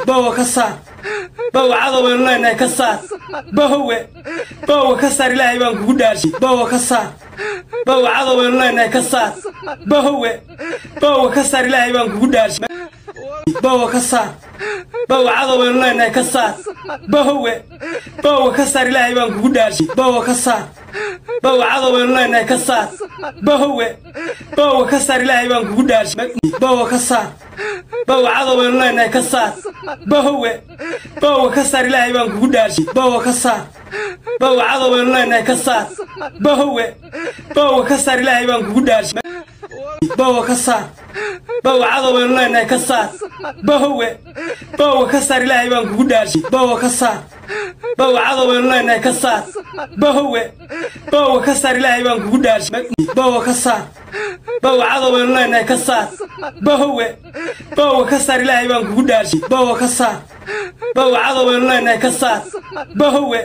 bawa kasa bawa cadow aynu leenahay ka saar bahowe bawa ka saar ilaahay baan kugu dhaarshay bawa kasa bawa cadow aynu leenahay ka saar bahowe bawa ka saar ilaahay baan kugu dhaarshay bawa kasa bawa cadow aynu leenahay ka saar bahowe bawa ka saar ilaahay baan kugu dhaarshay bawa kasa bawa cadow aynu leenahay ka saar bahowe bawa ka saar ilaahay baan kugu dhaarshay bawa kasa bawa cadow aynu leenahay ka saar bahowe bawa ka saar ilaahay baan kugu dhaarshay bawa kasa bawa cadow aynu leenahay ka saar bahowe bawa ka saar ilaahay baan kugu dhaarshay bawa kasa bawa cadow aynu leenahay ka saar bahowe bawa ka saar ilaahay baan kugu dhaarshay bawa kasa bawa cadow aynu leenahay ka saar bahowe bawa ka saar ilaahay baan kugu dhaarshay bawa kasa bawa cadow aynu leenahay ka saar bahowe bawa ka saar ilaahay baan kugu dhaarshay bawa kasa bawa cadow aynu leenahay ka saar bahowe